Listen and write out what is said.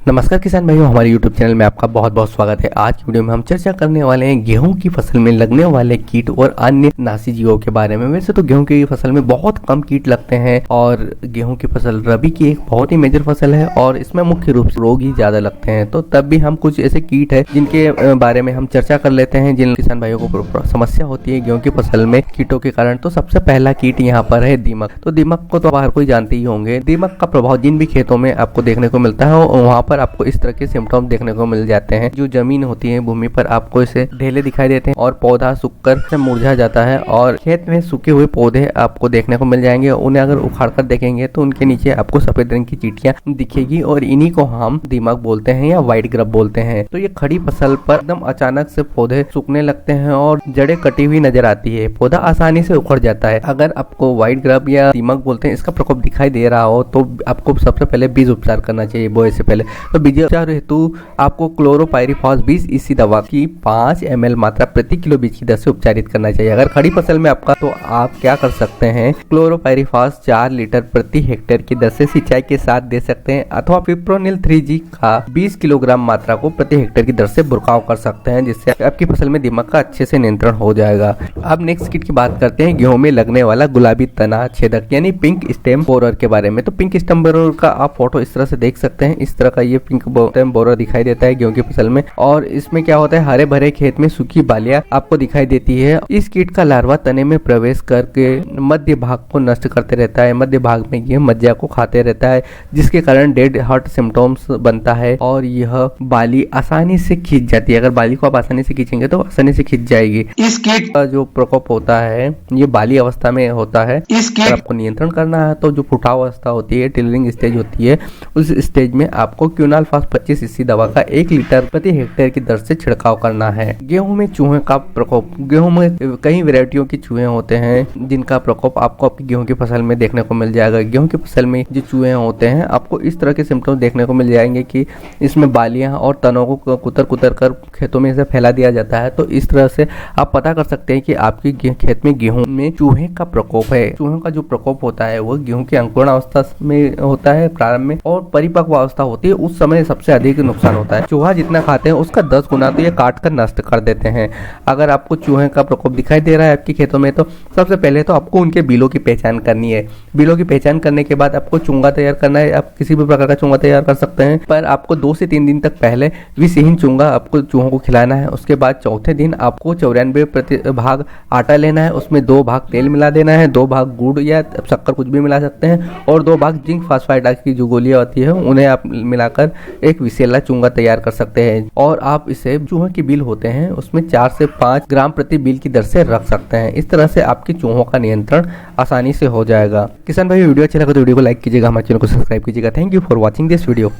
नमस्कार किसान भाइयों, हमारे YouTube चैनल में आपका बहुत बहुत स्वागत है। आज की वीडियो में हम चर्चा करने वाले हैं गेहूं की फसल में लगने वाले कीट और अन्य नासी जीवों के बारे में। वैसे तो गेहूं की फसल में बहुत कम कीट लगते हैं और गेहूं की फसल रबी की एक बहुत ही मेजर फसल है और इसमें मुख्य रूप से रोग ही ज्यादा लगते हैं। तो तब भी हम कुछ ऐसे कीट है जिनके बारे में हम चर्चा कर लेते हैं जिन किसान भाइयों को समस्या होती है गेहूं की फसल में कीटों के कारण। तो सबसे पहला कीट यहाँ पर है दीमक। तो दीमक को तो हर कोई जानते ही होंगे। दीमक का प्रभाव जिन भी खेतों में आपको देखने को मिलता है वहाँ पर आपको इस तरह के सिम्टम्स देखने को मिल जाते हैं। जो जमीन होती है भूमि पर आपको इसे ढेले दिखाई देते हैं और पौधा सूखकर मुरझा जाता है और खेत में सूखे हुए पौधे आपको देखने को मिल जाएंगे। उन्हें अगर उखाड़ कर देखेंगे तो उनके नीचे आपको सफेद रंग की चींटियां दिखेगी और इन्हीं को हम दीमक बोलते हैं या व्हाइट ग्रब बोलते हैं। तो ये खड़ी फसल पर एकदम अचानक से पौधे सूखने लगते हैं और जड़ें कटी हुई नजर आती है। पौधा आसानी से उखड़ जाता है। अगर आपको व्हाइट ग्रब या दीमक बोलते हैं इसका प्रकोप दिखाई दे रहा हो तो आपको सबसे पहले बीज उपचार करना चाहिए बोए से पहले। तो बीज उपचार हेतु आपको क्लोरोपाइरीफॉस 20 EC दवा की 5 ml मात्रा प्रति किलो बीज की दर से उपचारित करना चाहिए। अगर खड़ी फसल में आपका तो आप क्या कर सकते हैं, क्लोरोपाइरीफॉस 4 लीटर प्रति हेक्टेयर की दर से सिंचाई के साथ दे सकते हैं अथवा फिप्रोनिल 3G का 20 किलोग्राम मात्रा को प्रति हेक्टेयर की दर से बुरकाव कर सकते हैं, जिससे आपकी फसल में दीमक का अच्छे से नियंत्रण हो जाएगा। अब नेक्स्ट कीट की बात करते हैं गेहूं में लगने वाला गुलाबी तना छेदक यानी पिंक स्टेम बोरर के बारे में। तो पिंक स्टेम बोरर का आप फोटो इस तरह से देख सकते हैं। इस तरह का ये पिंक स्टेम बोरर दिखाई देता है गेहूं की फसल में और इसमें क्या होता है, हरे भरे खेत में सूखी बालियां आपको दिखाई देती है। इस कीट का लार्वा तने में प्रवेश करके मध्य भाग को नष्ट करते रहता है। मध्य भाग में ये मज्जा को खाते रहता है जिसके कारण डेड हार्ट सिम्टम्स बनता है और यह बाली आसानी से खींच जाती है। अगर बाली को आप आसानी से खींचेंगे तो आसानी से खींच जाएगी। इस कीट का जो प्रकोप होता है ये बाली अवस्था में होता है। इस कीट आपको नियंत्रण करना है तो जो फुटाव अवस्था होती है, टिलरिंग स्टेज होती है, उस स्टेज में आपको क्यूनालफास 25 EC दवा का 1 लीटर प्रति हेक्टेयर की दर से छिड़काव करना है। गेहूं में चूहे का प्रकोप। गेहूं में कई वैरायटियों के चूहे होते हैं जिनका प्रकोप आपको आपकी गेहूं की फसल में देखने को मिल जाएगा। गेहूं की फसल में जो चूहे होते हैं आपको इस तरह के सिम्टम्स देखने को मिल जाएंगे कि इसमें बालियां और तनों को कुतर कुतर कर खेतों में इसे फैला दिया जाता है। तो इस तरह से आप पता कर सकते हैं कि आपकी खेत में गेहूं में चूहे का प्रकोप है। चूहों का जो प्रकोप होता है वो गेहूं की अंकुरण अवस्था में होता है प्रारंभ में, और परिपक्व अवस्था होती है उस समय सबसे अधिक नुकसान होता है। चूहा जितना खाते हैं उसका 10 गुना तो ये काट कर नष्ट कर देते हैं। अगर आपको चूहे का प्रकोप दिखाई दे रहा है आपके खेतों में तो सबसे पहले तो आपको उनके बिलों की पहचान करनी है। बिलों की पहचान करने के बाद आपको चूंगा तैयार करना है। आप किसी भी प्रकार का चूंगा तैयार कर सकते हैं, पर आपको 2 से 3 दिन तक पहले विषहीन चूंगा आपको चूहों को खिलाना है। उसके बाद चौथे दिन आपको 94 भाग आटा लेना है, उसमें 2 भाग तेल मिला देना है, 2 भाग गुड़ या शक्कर कुछ भी मिला सकते हैं और 2 भाग जिंक फास्फाइड की जो गोलियां होती है उन्हें आप मिलाकर एक विशेला चूंगा तैयार कर सकते हैं। और आप इसे चूहों की बिल होते हैं उसमें 4 से 5 ग्राम प्रति बिल की दर से रख सकते हैं। इस तरह से आपके चूहों का नियंत्रण आसानी से हो जाएगा। किसान भाई वीडियो अच्छा लगा तो वीडियो को लाइक कीजिएगा, हमारे चैनल को सब्सक्राइब कीजिएगा। Thank you for watching this video.